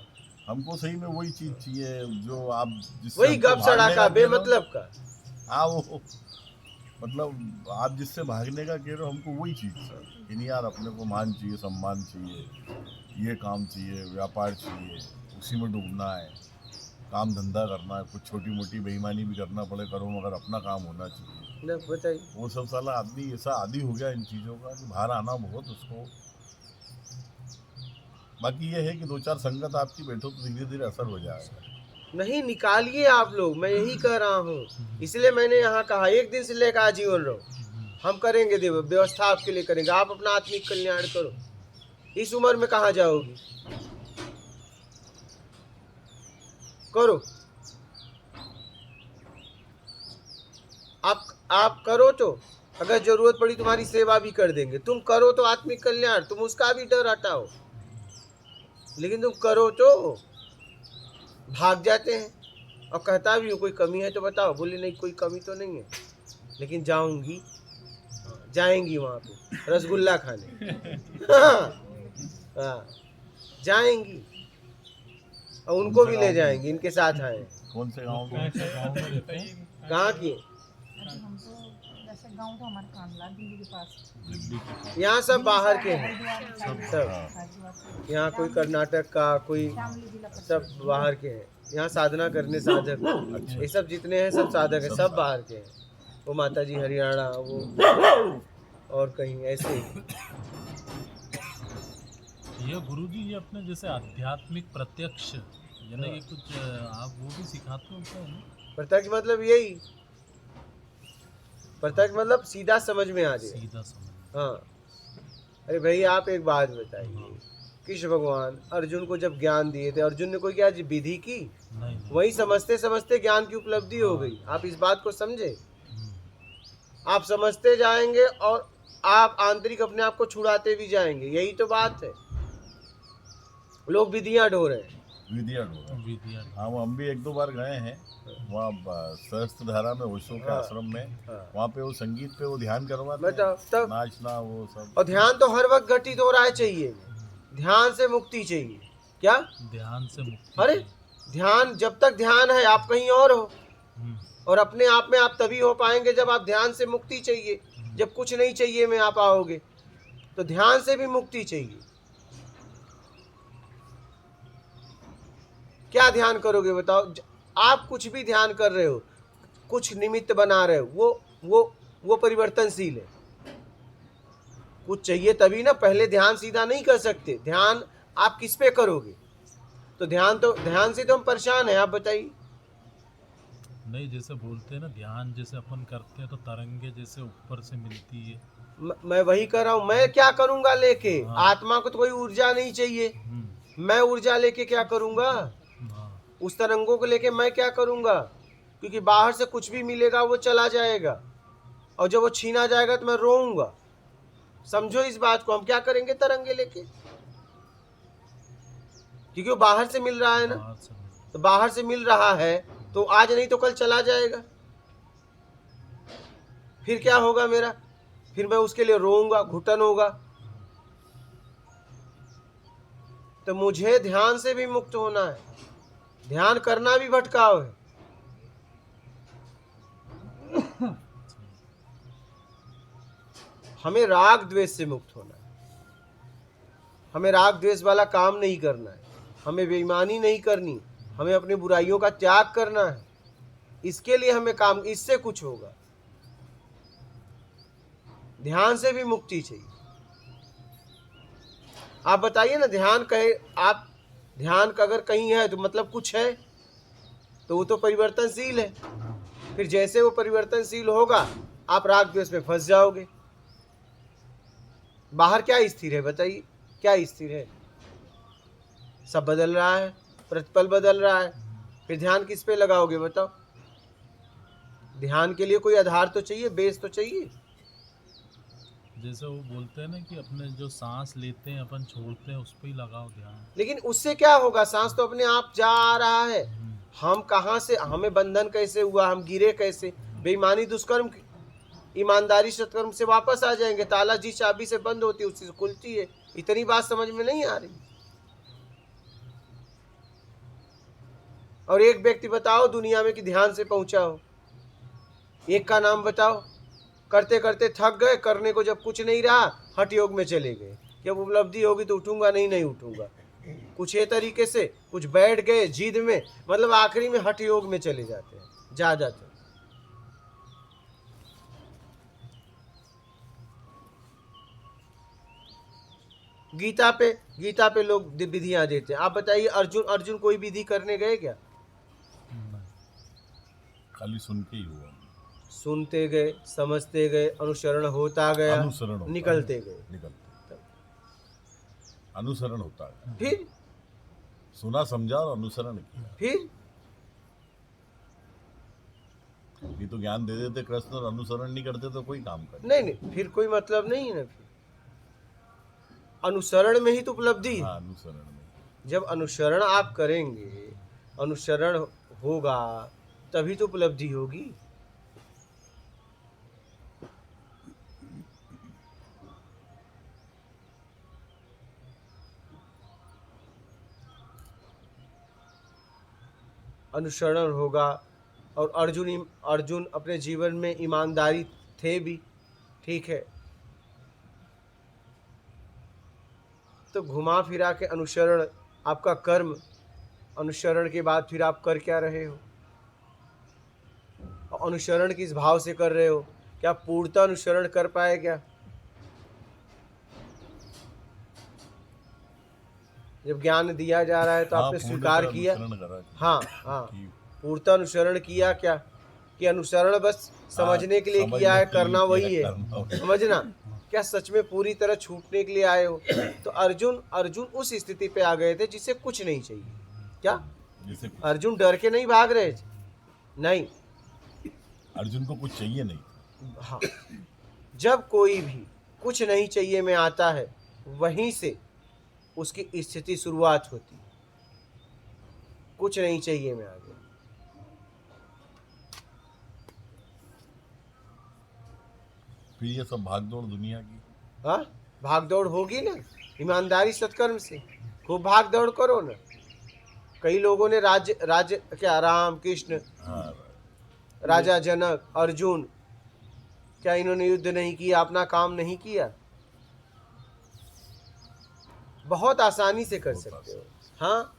C: हमको सही में वही चीज चाहिए जो आप जिससे
A: वही
C: हमको
A: गप सड़ा
C: भागने
A: का,
C: कह रहे हो।
A: बेमतलब का।
C: हाँ, वो मतलब आप जिससे भागने का कह रहे हो, हमको वही चीज चाहिए। इन यार अपने को मान चाहिए, सम्मान चाहिए, ये काम चाहिए, व्यापार चाहिए, उसी में डूबना है, काम धंधा करना है, कुछ छोटी मोटी बेईमानी भी करना पड़े करो, मगर अपना काम होना चाहिए।
A: बताइए,
C: वो सब साला आदमी ऐसा आदी हो गया इन चीज़ों का कि बाहर आना बहुत उसको। बाकी ये है कि 2-4 संगत आपकी बैठो तो धीरे धीरे असर हो जाएगा।
A: नहीं निकालिए आप लोग, मैं यही कह रहा हूँ। इसलिए मैंने यहाँ कहा, एक दिन से लेकर आजीवन रहो, हम करेंगे देव व्यवस्था आपके लिए करेंगे। आप अपना आत्मिक कल्याण करो। इस उम्र में कहाँ जाओगी? करो, आप करो तो अगर जरूरत पड़ी तुम्हारी सेवा भी कर देंगे। तुम करो तो आत्मिक कल्याण, तुम उसका भी डर हटाओ, लेकिन तुम करो तो भाग जाते हैं। और कहता भी हो कोई कमी है तो बताओ, बोले नहीं कोई कमी तो नहीं है, लेकिन जाएंगी वहाँ पे रसगुल्ला खाने। हाँ, जाएंगी और उनको भी ले जाएंगी, इनके साथ आए।
C: कौन से गाँव में?
A: कहाँ की?
F: गाँव तो हमारे कांडला दिल्ली के पास।
A: यहाँ सब बाहर के हैं, सब यहाँ कोई कर्नाटक का, कोई सब बाहर के हैं। यहाँ साधना करने साधक, ये सब जितने हैं सब साधक हैं, सब बाहर के हैं। वो माता जी हरियाणा, वो और कहीं ऐसे ही।
B: ये गुरुजी ये अपने जैसे आध्यात्मिक प्रत्यक्ष यानी कि कुछ आप वो भी सिखाते हो क्या है?
A: प्रत्यक्ष मतलब यही, प्रत्यक्ष मतलब सीधा समझ में आ जाए।
B: सीधा समझ।
A: हाँ, अरे भाई आप एक बात बताइए, कृष्ण भगवान अर्जुन को जब ज्ञान दिए थे, अर्जुन ने कोई क्या विधि की?
B: नहीं।
A: वही समझते समझते ज्ञान की उपलब्धि हो गई। आप इस बात को समझे? आप समझते जाएंगे और आप आंतरिक अपने आप को छुड़ाते भी जाएंगे। यही तो बात है। लोग विधियां ढो रहे हैं,
C: विधियान होगा।
B: विधिया
C: हाँ, हम भी 1-2 बार गए हैं वहाँ सहस्त्र धारा में, ओशो के
A: हाँ,
C: आश्रम में।
A: हाँ।
C: वहाँ पे वो संगीत पे वो ध्यान करवाते
A: बताओ
C: हैं,
A: तब।
C: नाचना वो सब।
A: और ध्यान तो हर वक्त घटित हो रहा है, चाहिए ध्यान से मुक्ति चाहिए क्या?
B: ध्यान से मुक्ति
A: अरे
B: चाहिए।
A: ध्यान, जब तक ध्यान है आप कहीं और हो,
B: हम्म,
A: और अपने आप में आप तभी हो पाएंगे जब आप ध्यान से मुक्ति चाहिए। जब कुछ नहीं चाहिए में आप आओगे, तो ध्यान से भी मुक्ति चाहिए। क्या ध्यान करोगे बताओ? आप कुछ भी ध्यान कर रहे हो, कुछ निमित्त बना रहे हो, वो परिवर्तनशील है। कुछ चाहिए तभी ना, पहले ध्यान सीधा नहीं कर सकते। ध्यान आप किस पे करोगे? तो ध्यान से तो हम परेशान हैं। आप बताइए।
B: नहीं, जैसे बोलते हैं ना, ध्यान जैसे अपन करते हैं तो तरंगे जैसे ऊपर से मिलती है।
A: मैं वही कर रहा हूं। मैं क्या करूंगा लेके?
B: हाँ।
A: आत्मा को तो कोई ऊर्जा नहीं चाहिए। मैं ऊर्जा लेके क्या करूंगा?
B: हाँ,
A: उस तरंगों को लेके मैं क्या करूंगा? क्योंकि बाहर से कुछ भी मिलेगा वो चला जाएगा, और जब वो छीना जाएगा तो मैं रोऊंगा। समझो इस बात को। हम क्या करेंगे तरंगे लेके? क्योंकि वो बाहर से मिल रहा है ना।
B: बाहर से मिलती
A: तो बाहर से मिल रहा है तो आज नहीं तो कल चला जाएगा। फिर क्या होगा मेरा? फिर मैं उसके लिए रोऊंगा, घुटन होगा। तो मुझे ध्यान से भी मुक्त होना है। ध्यान करना भी भटकाव है। हमें राग द्वेष से मुक्त होना है। हमें राग द्वेष वाला काम नहीं करना है। हमें बेईमानी नहीं करनी। हमें अपनी बुराइयों का त्याग करना है। इसके लिए हमें काम, इससे कुछ होगा। ध्यान से भी मुक्ति चाहिए। आप बताइए ना, ध्यान कहे आप, ध्यान का अगर कहीं है तो मतलब कुछ है, तो वो तो परिवर्तनशील है। फिर जैसे वो परिवर्तनशील होगा आप राग द्वेष में फंस जाओगे। बाहर क्या स्थिर है बताइए? क्या स्थिर है? सब बदल रहा है, प्रतिपल बदल रहा है। फिर ध्यान किस पे लगाओगे बताओ? ध्यान के लिए कोई आधार तो चाहिए, बेस तो चाहिए।
B: जैसे वो बोलते हैं ना कि अपने जो सांस लेते हैं अपन छोड़ते हैं उस पर ही लगाओ ध्यान।
A: लेकिन उससे क्या होगा? सांस तो अपने आप जा आ रहा है। हम कहाँ से, हमें बंधन कैसे हुआ? हम गिरे कैसे? बेईमानी, दुष्कर्म, ईमानदारी, सत्कर्म से वापस आ जाएंगे। ताला जिस चाबी से बंद होती है उसी से खुलती है। इतनी बात समझ में नहीं आ रही? और एक व्यक्ति बताओ दुनिया में कि ध्यान से पहुंचा हो, एक का नाम बताओ। करते करते थक गए, करने को जब कुछ नहीं रहा हठ योग में चले गए। जब उपलब्धि होगी तो उठूंगा, नहीं उठूंगा। कुछ ये तरीके से, कुछ बैठ गए जिद में, मतलब आखिरी में हठ योग में चले जाते हैं, जा जाते हैं। गीता पे लोग विधियां देते हैं। आप बताइए, अर्जुन कोई विधि करने गए क्या?
B: नहीं,
C: खाली सुन के ही हुआ।
A: सुनते गए, समझते गए, अनुसरण होता गया,
C: अनुसरण होता
A: निकलते
C: है,
A: गए।
C: निकलते अनुसरण होता है।
A: फिर
C: सुना, समझा और अनुसरण किया।
A: फिर
C: ये तो ज्ञान दे देते कृष्ण और अनुसरण नहीं करते तो कोई काम करते।
A: नहीं, फिर कोई मतलब नहीं है ना। फिर अनुसरण में ही तो उपलब्धि है।
C: हाँ, अनुसरण में।
A: जब अनुसरण आप करेंगे, अनुसरण होगा, तभी तो उपलब्धि होगी। अनुसरण होगा। और अर्जुन अपने जीवन में ईमानदारी थे भी, ठीक है। तो घुमा फिरा के अनुसरण आपका कर्म, अनुसरण के बाद फिर आप कर क्या रहे हो? और अनुसरण किस भाव से कर रहे हो? क्या पूर्णतः अनुसरण कर पाए क्या? जब ज्ञान दिया जा रहा है तो आपने
C: पूर्णतः
A: स्वीकार किया।
C: अनुसरण करा।
A: हाँ,
C: कि-
A: पूर्णतः अनुसरण किया क्या? कि अनुसरण बस समझने के लिए
C: समझने
A: किया है,
C: के लिए
A: करना
C: किया
A: वही है,
C: करना वही।
A: समझना। क्या सच में पूरी तरह छूटने के लिए आए हो? तो अर्जुन उस स्थिति पे आ गए थे जिसे कुछ नहीं चाहिए। क्या
C: जैसे
A: अर्जुन डर के नहीं भाग रहे थे? नहीं।
C: अर्जुन को कुछ चाहिए नहीं।
A: हाँ, जब कोई भी कुछ नहीं चाहिए में आता है, वहीं से उसकी स्थिति शुरुआत होती है। कुछ नहीं चाहिए मैं आ गया।
C: फिर ये सब भागदौड़ दुनिया की,
A: हाँ, भाग दौड़ होगी ना ईमानदारी सत्कर्म से, खूब भाग दौड़ करो ना। कई लोगों ने राज्य क्या, राम कृष्ण,
C: हाँ
A: राजा जनक, अर्जुन, क्या इन्होंने युद्ध नहीं किया, अपना काम नहीं किया? बहुत आसानी से कर सकते हो। हाँ,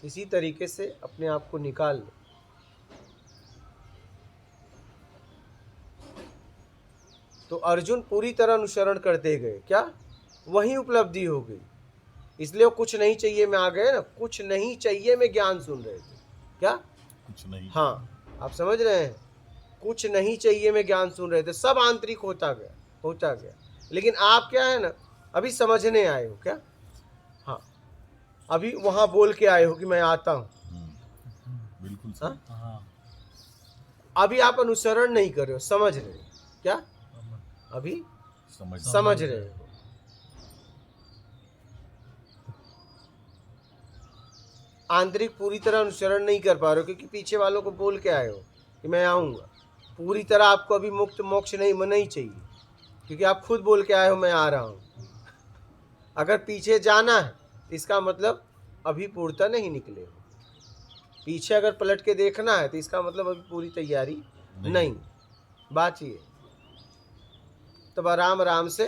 A: किसी तरीके से अपने आप को निकाल लो। तो अर्जुन पूरी तरह अनुसरण करते गए, क्या वही उपलब्धि हो गई। इसलिए वो कुछ नहीं चाहिए में आ गए ना, कुछ नहीं चाहिए में ज्ञान सुन रहे थे, क्या
C: कुछ नहीं।
A: हाँ, आप समझ रहे हैं, कुछ नहीं चाहिए में ज्ञान सुन रहे थे, सब आंतरिक होता गया। लेकिन आप क्या है ना, अभी समझने आए हो, क्या हाँ, अभी वहां बोल के आए हो कि मैं आता हूं।
C: बिल्कुल
A: हाँ?
C: सही।
B: हाँ,
A: अभी आप अनुसरण नहीं कर रहे हो, समझ रहे हो, क्या अभी समझ रहे हो। आंतरिक पूरी तरह अनुसरण नहीं कर पा रहे हो, क्योंकि पीछे वालों को बोल के आए हो कि मैं आऊंगा। पूरी तरह आपको अभी मुक्त मोक्ष नहीं चाहिए, क्योंकि आप खुद बोल के आए हो मैं आ रहा हूं। अगर पीछे जाना है तो इसका मतलब अभी पूर्णतः नहीं निकले हो। पीछे अगर पलट के देखना है तो इसका मतलब अभी पूरी तैयारी नहीं। बात ये, तब आराम आराम से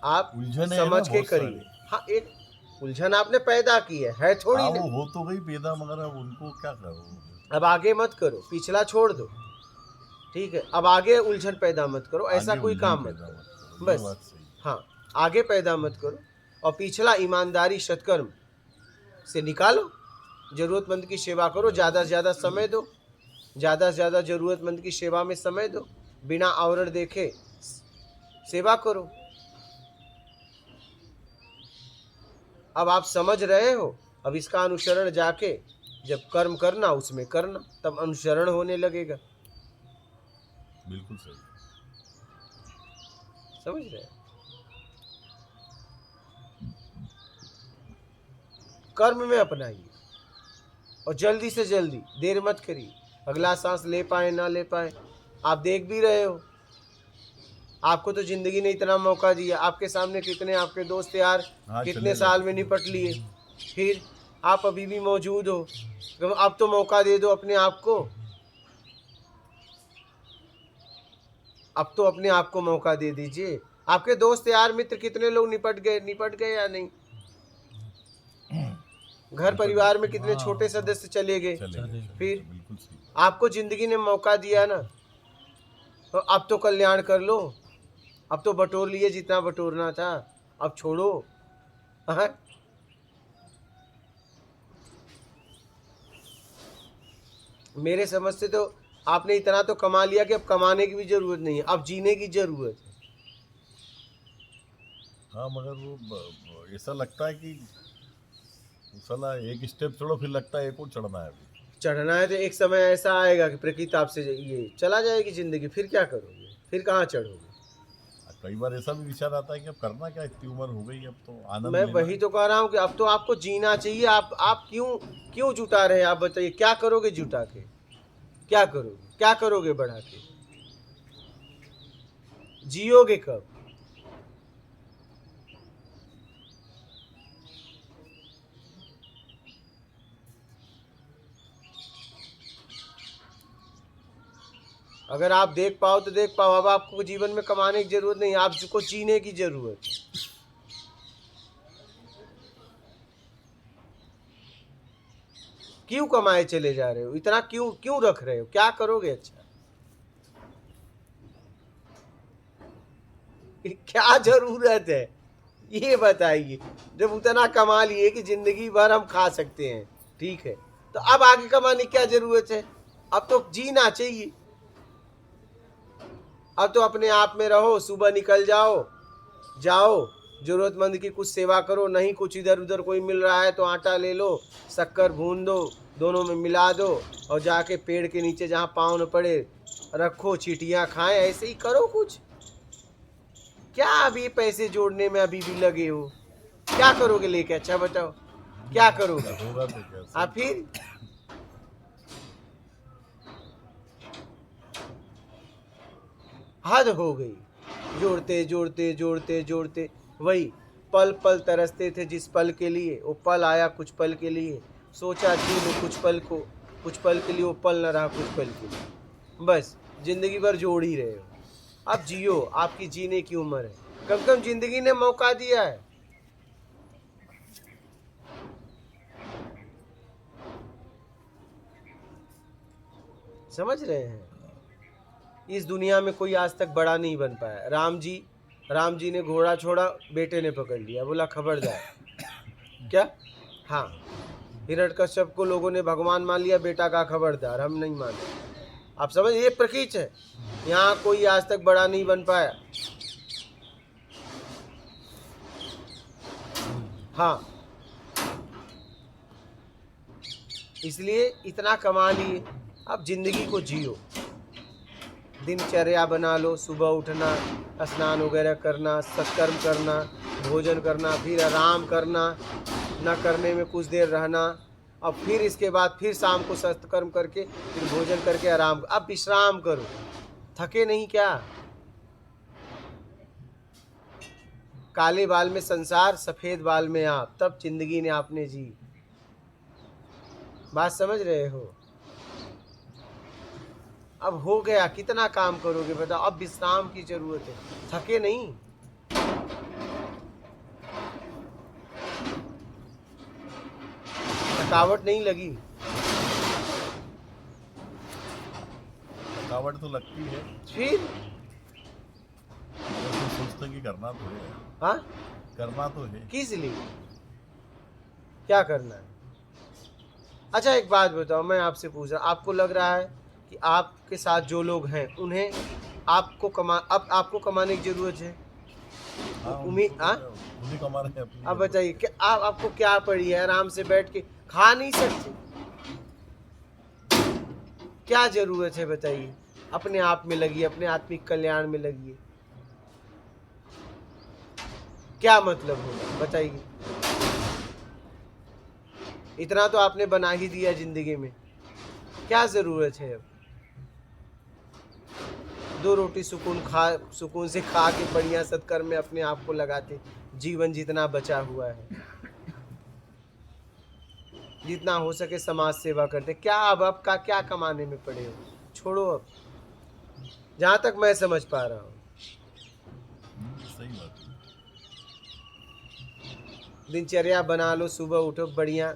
A: आप
C: उलझन है
A: समझ
C: ना
A: के
C: बहुत
A: करिए।
C: सारी।
A: हाँ, एक उलझन आपने पैदा की है थोड़ी
C: हाँ,
A: ना।
C: वो हो तो गई पैदा, मगर अब उनको क्या करो।
A: अब आगे मत करो, पिछला छोड़ दो, ठीक है। अब आगे उलझन पैदा मत करो, ऐसा
C: आगे
A: कोई
C: उलझन
A: काम मत
C: पैदा
A: करो,
C: मत करो, ये
A: बस।
C: बात सही है।
A: हाँ, आगे पैदा मत करो, और पिछला ईमानदारी सत्कर्म से निकालो। जरूरतमंद की सेवा करो, ज़्यादा से ज़्यादा समय दो, ज़्यादा से ज़्यादा जरूरतमंद की सेवा में समय दो, बिना आवरण देखे सेवा करो। अब आप समझ रहे हो, अब इसका अनुसरण जाके जब कर्म करना उसमें करना, तब अनुसरण होने लगेगा।
C: बिल्कुल सही।
A: समझ रहे हैं? कर्म में अपनाइए, और जल्दी से जल्दी, देर मत करिए। अगला सांस ले पाए ना ले पाए, आप देख भी रहे हो। आपको तो जिंदगी ने इतना मौका दिया, आपके सामने कितने आपके दोस्त यार
C: हाँ,
A: कितने
C: चलेगा।
A: साल में निपट लिए, फिर आप अभी भी मौजूद हो। तो अब तो मौका दे दो अपने आप को, अब तो अपने आप को मौका दे दीजिए। आपके दोस्त यार मित्र कितने लोग निपट गए या नहीं? घर परिवार में कितने छोटे सदस्य चले गए। फिर
C: बिल्कुल सही।
A: आपको जिंदगी ने मौका दिया ना, तो अब तो कल्याण कर लो। अब तो बटोर लिए जितना बटोरना था, अब छोड़ो। हाँ? मेरे समझ से तो आपने इतना तो कमा लिया कि अब कमाने की भी जरूरत नहीं है, अब जीने की जरूरत है।
C: हाँ, मगर वो ऐसा लगता है कि साला एक स्टेप चढ़ो, फिर लगता है एक और चढ़ना है अभी।
A: चढ़ना है तो एक समय ऐसा आएगा कि प्रकृति आपसे ये चला जाएगी जिंदगी, फिर क्या करोगे, फिर कहाँ चढ़ोगे?
C: कई बार ऐसा भी विचार आता है कि अब करना क्या, इतनी उम्र हो गई, अब तो आनंद
A: मैं
C: लेना
A: वही
C: है।
A: तो कह रहा हूँ कि अब तो आपको जीना चाहिए। आप क्यों जुटा रहे हैं? आप बताइए, क्या करोगे जुटा के? क्या करोगे बढ़ा के? जियोगे कब? अगर आप देख पाओ तो देख पाओ, अब आपको जीवन में कमाने की जरूरत नहीं, आपको जीने की जरूरत है। क्यों कमाए चले जा रहे हो? इतना क्यों रख रहे हो? क्या करोगे अच्छा? क्या जरूरत है ये बताइए। जब उतना कमा लिए कि जिंदगी भर हम खा सकते हैं, ठीक है, तो अब आगे कमाने की क्या जरूरत है? अब तो जीना चाहिए। अब तो अपने आप में रहो, सुबह निकल जाओ जरूरतमंद की कुछ सेवा करो, नहीं कुछ इधर उधर कोई मिल रहा है तो आटा ले लो, शक्कर भून दो, दोनों में मिला दो और जाके पेड़ के नीचे जहाँ पाँव न पड़े रखो, चींटियाँ खाएं, ऐसे ही करो कुछ। क्या अभी पैसे जोड़ने में अभी भी लगे हो? क्या करोगे लेके? अच्छा बताओ क्या करोगे?
C: होगा तो कैसे?
A: आप फिर हद हो गई, जोड़ते जोड़ते जोड़ते जोड़ते वही पल पल तरसते थे जिस पल के लिए, वो पल आया कुछ पल के लिए, सोचा जी लो कुछ पल के लिए, वो पल न रहा कुछ पल के लिए, बस जिंदगी भर जोड़ ही रहे हो। अब जियो, आपकी जीने की उम्र है, कम से कम जिंदगी ने मौका दिया है। समझ रहे हैं? इस दुनिया में कोई आज तक बड़ा नहीं बन पाया। राम जी ने घोड़ा छोड़ा, बेटे ने पकड़ लिया, बोला खबरदार। क्या? हाँ, हिरण्यकश्यप को लोगों ने भगवान मान लिया, बेटा का खबरदार, हम नहीं मानते। आप समझ, ये प्रकीच है, यहाँ कोई आज तक बड़ा नहीं बन पाया। हाँ, इसलिए इतना कमा लिए, अब जिंदगी को जियो, दिनचर्या बना लो, सुबह उठना, स्नान वगैरह करना, सत्कर्म करना, भोजन करना, फिर आराम करना, न करने में कुछ देर रहना, अब फिर इसके बाद फिर शाम को सत्कर्म करके फिर भोजन करके आराम। अब विश्राम करो, थके नहीं क्या? काले बाल में संसार, सफेद बाल में आप, तब जिंदगी ने आपने जी। बात समझ रहे हो? अब हो गया, कितना काम करोगे बताओ? अब विश्राम की जरूरत है, थके नहीं। थकावट नहीं लगी?
C: थकावट तो लगती है,
A: फिर
C: लेकिन सोचते कि करना तो है।
A: हाँ,
C: करना तो है।
A: किस लिए? क्या करना है? अच्छा एक बात बताओ, मैं आपसे पूछ रहा, आपको लग रहा है कि आपके साथ जो लोग हैं उन्हें आपको कमाने की जरूरत है?
C: हाँ,
A: उम्मीद, हाँ?
C: उन्हीं कमा रहे हैं अपनी।
A: अब बताइए कि आपको क्या पड़ी है? आराम से बैठ के खा नहीं सकते? क्या जरूरत है बताइए? अपने आप में लगी, अपने आत्मिक कल्याण में लगी, क्या मतलब होगा बताइए? इतना तो आपने बना ही दिया जिंदगी में, क्या जरूरत है अब? 2 रोटी सुकून से खा के बढ़िया सत्कर्म में अपने आप को लगाते, जीवन जितना बचा हुआ है, जितना हो सके समाज सेवा करते। क्या अब का क्या कमाने में पड़े हो? छोड़ो अब, जहां तक मैं समझ पा रहा हूँ।
C: सही बात है।
A: दिनचर्या बना लो, सुबह उठो बढ़िया,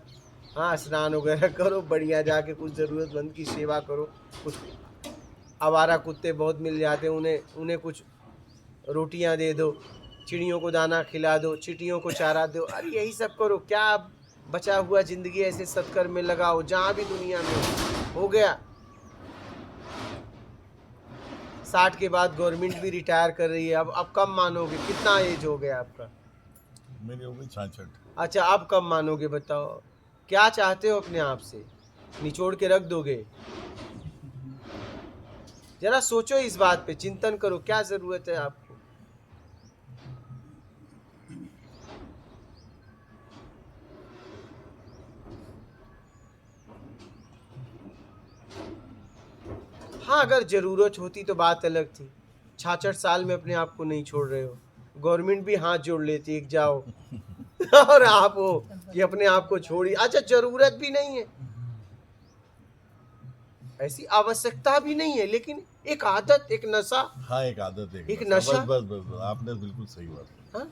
A: हाँ स्नान वगैरह करो, बढ़िया जाके कुछ ज़रूरतमंद की सेवा करो। कुछ आवारा कुत्ते बहुत मिल जाते हैं, उन्हें कुछ रोटियां दे दो, चिड़ियों को दाना खिला दो, चींटियों को चारा दो, अरे यही सब करो। क्या बचा हुआ ज़िंदगी ऐसे सत्कर्म में लगाओ जहाँ भी दुनिया में हो गया। 60 के बाद गवर्नमेंट भी रिटायर कर रही है। अब कब मानोगे? कितना एज हो गया आपका?
C: मेरी हो गई 66।
A: अच्छा, अब कब मानोगे बताओ? क्या चाहते हो अपने आप से? निचोड़ के रख दोगे? जरा सोचो इस बात पे, चिंतन करो, क्या जरूरत है आपको? हाँ, अगर जरूरत होती तो बात अलग थी। 66 साल में अपने आप को नहीं छोड़ रहे हो, गवर्नमेंट भी हाथ जोड़ लेती है, जाओ और आप हो कि अपने आप को छोड़ी। अच्छा, जरूरत भी नहीं है, ऐसी आवश्यकता भी नहीं है, लेकिन एक आदत, एक नशा।
C: हाँ, एक आदत,
A: एक नशा।
C: बस आपने बिल्कुल सही बात की।
A: हाँ?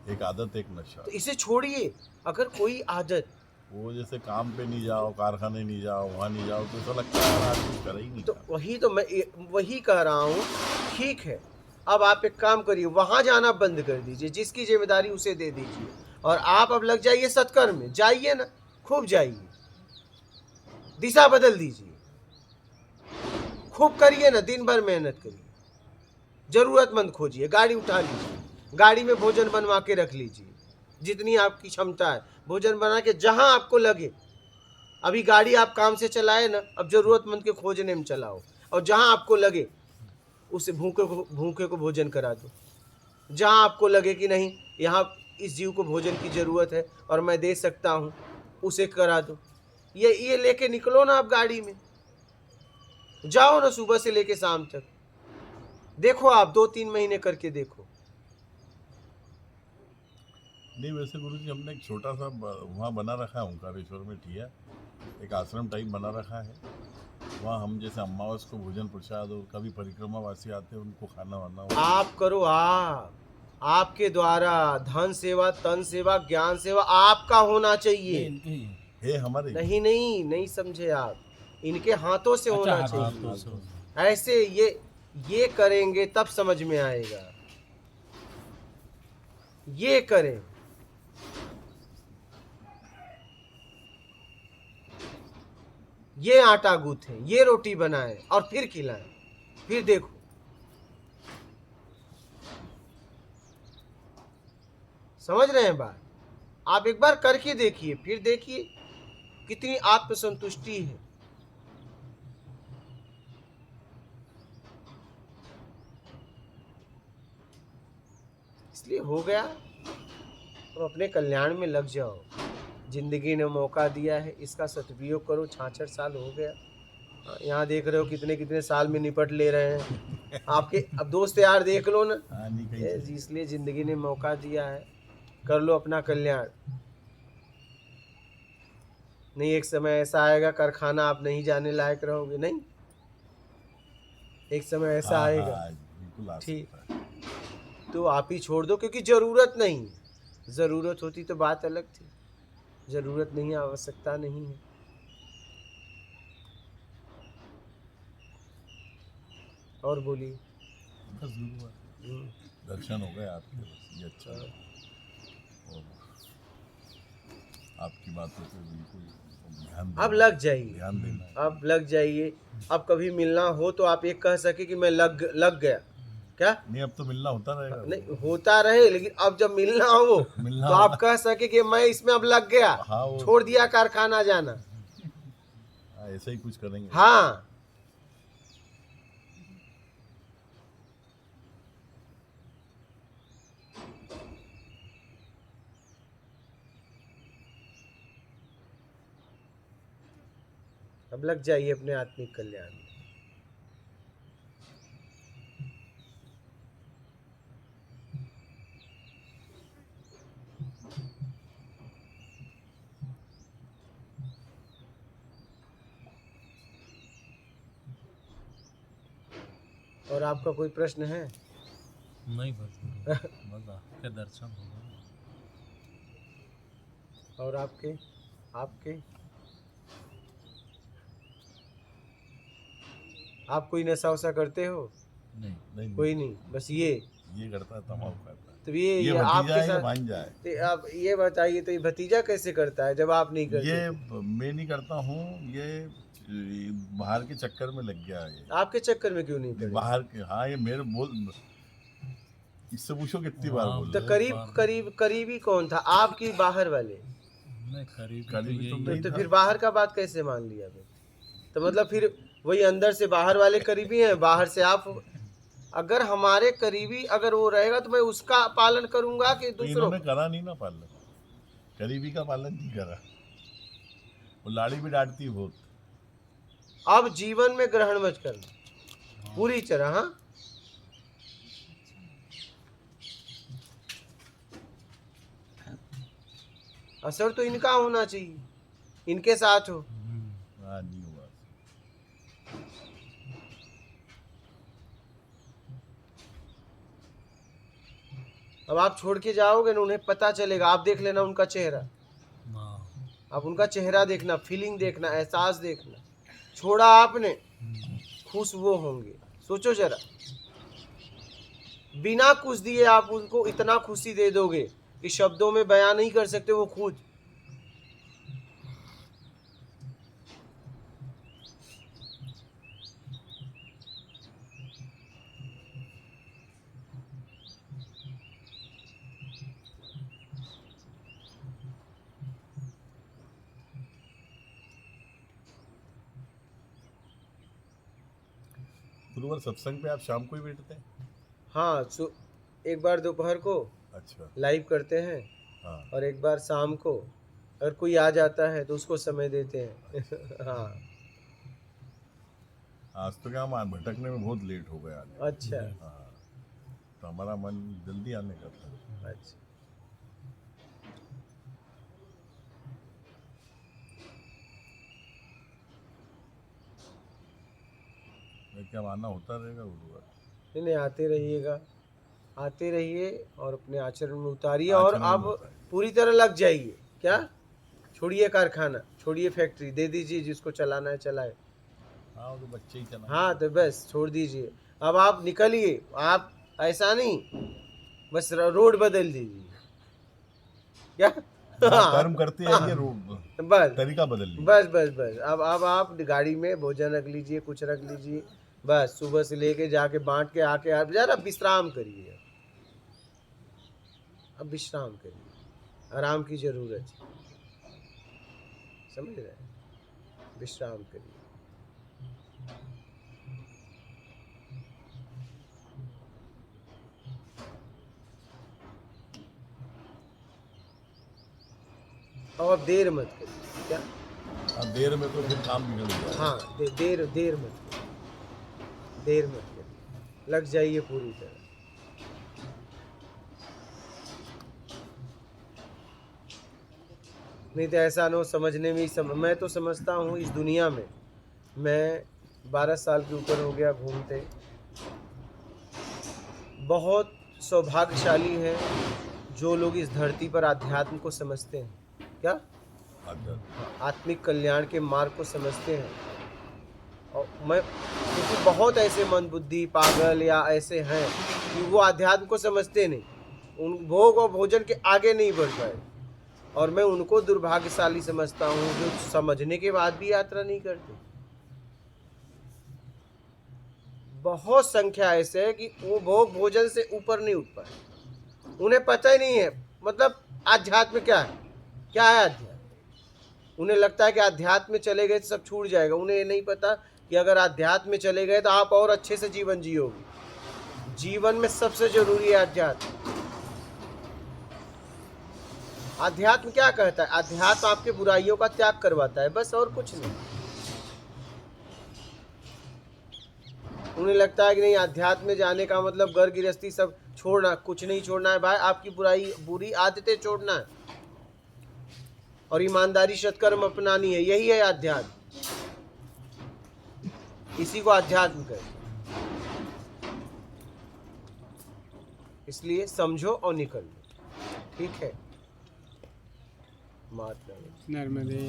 C: एक आदत, एक नशा।
A: तो इसे छोड़िए। अगर कोई आदत,
C: वो जैसे काम पे नहीं जाओ, कारखाने नहीं जाओ, वहाँ नहीं जाओ, तो ऐसा लगता है यार कुछ कर ही नहीं।
A: तो वही तो मैं वही कह रहा हूँ। ठीक है, अब आप एक काम करिए, वहाँ जाना बंद कर दीजिए, जिसकी जिम्मेदारी उसे दे दीजिए, और आप अब लग जाइए सत्कर्म में। जाइए ना, खूब जाइए, दिशा बदल दीजिए, खूब करिए ना, दिन भर मेहनत करिए, जरूरतमंद खोजिए, गाड़ी उठा लीजिए, गाड़ी में भोजन बनवा के रख लीजिए, जितनी आपकी क्षमता है भोजन बना के, जहां आपको लगे। अभी गाड़ी आप काम से चलाए ना, अब जरूरतमंद के खोजने में चलाओ, और जहां आपको लगे उसे भूखे को भोजन करा दो। जहां आपको लगे कि नहीं यहाँ इस जीव को भोजन की जरूरत है और मैं दे सकता हूं, उसे करा दो। ये लेके निकलो ना आप गाड़ी में, जाओ ना सुबह से लेके शाम तक, देखो आप 2-3 महीने करके देखो।
C: नहीं वैसे गुरुजी हमने एक छोटा सा वहाँ बना रखा है ओंकारेश्वर में ठिया, एक आश्रम टाइप बना रखा है। वहाँ हम जैसे अमावस को भोजन प्रसाद और कभी परिक्रमावासी आते हैं उनको खाना वाना
A: आप करो, आपके द्वारा धन सेवा, तन सेवा, ज्ञान सेवा आपका होना चाहिए।
B: इनके ही है।
C: है हमारे।
A: नहीं समझे आप, इनके हाथों से होना
B: हाँ,
A: चाहिए।
B: तो सो-
A: ऐसे ये करेंगे तब समझ में आएगा। ये करें, ये आटा गूंथें, ये रोटी बनाएं और फिर खिलाएं, फिर देखो। समझ रहे हैं बात? आप एक बार करके देखिए, फिर देखिए कितनी आत्मसंतुष्टि है। इसलिए हो गया तो अपने कल्याण में लग जाओ। जिंदगी ने मौका दिया है, इसका सदुपयोग करो। 66 साल हो गया, यहाँ देख रहे हो कितने कितने साल में निपट ले रहे हैं आपके। अब दोस्त यार देख लो ना,
C: हाँ, नहीं कहीं
A: इसलिए जिंदगी ने मौका दिया है, कर लो अपना कल्याण। नहीं एक समय ऐसा आएगा कारखाना आप नहीं जाने लायक रहोगे, नहीं एक समय ऐसा
C: हाँ,
A: आएगा।
C: हाँ, बिल्कुल आ
A: ठीक।
C: सकता है।
A: तो आप ही छोड़ दो, क्योंकि जरूरत नहीं। जरूरत होती तो बात अलग थी, जरूरत नहीं, आवश्यकता नहीं है। और बोलिए।
C: बस गुरुवार दर्शन हो गए आपके, बस ये अच्छा लगा। और आपकी बातों पे बिल्कुल ध्यान
A: अब
C: देना,
A: लग जाइए,
C: ध्यान देना है।
A: अब लग जाइए। अब कभी मिलना हो तो आप एक कह सके कि मैं लग गया। क्या?
C: नहीं अब तो मिलना होता रहेगा।
A: नहीं होता रहे, लेकिन अब जब मिलना हो
C: मिलना
A: तो आप कह सके कि मैं इसमें अब लग गया,
C: हाँ, वो-
A: छोड़ दिया कारखाना जाना।
C: हाँ, ऐसा ही कुछ करेंगे।
A: हाँ, अब लग जाइए अपने आत्मिक कल्याण में। और आपका कोई प्रश्न है?
B: नहीं बस गुरु, बस आपके दर्शन हो गए।
A: और आपके आपके आप कोई नशा वशा करते हो?
B: नहीं
C: नहीं
A: कोई नहीं, बस ये
C: करता है, तमाम करता है।
A: तो ये
C: भतीजा
A: आपके
C: है, ये
A: साथ।
C: भांजा है।
A: तो आप ये बताइए, तो ये भतीजा कैसे करता है जब आप नहीं करते?
C: ये मैं नहीं करता हूँ, ये बाहर के चक्कर में लग गया है।
A: आपके चक्कर में क्यों नहीं पड़े?
C: बाहर के, हाँ ये मेरे बोल, इससे पूछो कितनी बार
B: हाँ,
C: बोल
A: तो करीबी कौन था, आपकी बाहर वाले?
B: नहीं करीब
C: करीबी तो
B: यही
C: नहीं
A: तो
C: था।
A: फिर बाहर का बात कैसे मान लिया फिर? तो मतलब फिर वही अंदर से बाहर वाले करीबी हैं, बाहर से आप। अगर हमारे करीबी अगर वो रहेगा तो मैं उसका पालन करूंगा कि
C: तो
A: दूसरों
C: इन्होंने
A: का?
C: करा नहीं ना पालन, करीबी का पालन नहीं करा। वो लाड़ी भी डांटती है बहुत।
A: अब जीवन में ग्रहण मत करना पूरी तरह। हाँ, असर तो इनका होना चाहिए, इनके साथ हो।
C: हाँ नहीं हुआ।
A: अब आप छोड़ के जाओगे ना, उन्हें पता चलेगा। आप देख लेना उनका चेहरा,
B: हाँ,
A: आप उनका चेहरा देखना, फीलिंग देखना, एहसास देखना। छोड़ा आपने, खुश वो होंगे। सोचो जरा, बिना कुछ दिए आप उनको इतना खुशी दे दोगे कि शब्दों में बयान नहीं कर सकते वो खुद।
C: गुरुवार सत्संग पे आप शाम को ही बैठते हैं?
A: हाँ, एक बार दोपहर को
C: अच्छा।
A: लाइव करते हैं
C: हाँ।
A: और एक बार शाम को अगर कोई आ जाता है तो उसको समय देते हैं। हाँ।
C: आज तो क्या हम भटकने में बहुत लेट हो गए आने।
A: अच्छा
C: हाँ, तो हमारा मन जल्दी आने का था।
A: अच्छा।
C: मैं क्या आना होता रहेगा गुरुवार?
A: नहीं नहीं, आते रहिएगा, आते रहिए और अपने आचरण में उतारिए और
C: आचरण में
A: आप
C: उतारिए।
A: पूरी तरह लग जाइए। क्या? छोड़िए कारखाना, छोड़िए फैक्ट्री, दे दीजिए जिसको चलाना है चलाए।
C: हाँ, वो तो बच्चे ही चला।
A: हाँ तो बस छोड़ दीजिए। अब आप निकलिए, आप ऐसा नहीं बस रोड बदल दीजिए। क्या?
C: हाँ, कर्म करते हैं ये रूप
A: बस
C: तरीका बदल लिया।
A: बस बस बस अब आप गाड़ी में भोजन रख लीजिए, कुछ रख लीजिए, बस सुबह से लेके जाके बांट के आके आप जरा विश्राम करिए। अब विश्राम करिए, आराम की जरूरत है, समझ रहे हैं? विश्राम करिए। और देर मत करिए। क्या?
C: हाँ, देर में तो फिर काम बिगड़ गया।
A: हाँ, देर मत करिए, देर मत करिए, लग जाइए पूरी तरह। नहीं तो ऐसा ना हो समझने में ही मैं तो समझता हूँ इस दुनिया में मैं 12 साल के ऊपर हो गया घूमते। बहुत सौभाग्यशाली हैं जो लोग इस धरती पर अध्यात्म को समझते हैं। क्या?
C: अच्छा।
A: आत्मिक कल्याण के मार्ग को समझते हैं। और मैं, क्योंकि बहुत ऐसे मंदबुद्धि पागल या ऐसे हैं कि वो अध्यात्म को समझते नहीं, उन भोग और भोजन के आगे नहीं बढ़ पाए, और मैं उनको दुर्भाग्यशाली समझता हूँ जो समझने के बाद भी यात्रा नहीं करते। बहुत संख्या ऐसे है कि वो भोग भोजन से ऊपर नहीं उठ पाए, उन्हें पता ही नहीं है मतलब आध्यात्म क्या है, क्या है अध्यात्म। उन्हें लगता है कि आध्यात्म में चले गए तो सब छूट जाएगा। उन्हें ये नहीं पता कि अगर आध्यात्म में चले गए तो आप और अच्छे से जीवन जियोगे। जीवन में सबसे जरूरी है अध्यात्म। अध्यात्म क्या कहता है? अध्यात्म आपके बुराइयों का त्याग करवाता है, बस, और कुछ नहीं। उन्हें लगता है कि नहीं, अध्यात्म में जाने का मतलब घर गृहस्थी सब छोड़ना, कुछ नहीं छोड़ना है भाई, आपकी बुरी आदतें छोड़ना है और ईमानदारी सत्कर्म अपनानी है, यही है अध्यात्म। इसी को अध्यात्म कहते हैं। इसलिए समझो और निकल लो, ठीक है? महात्मा
D: नर्मदे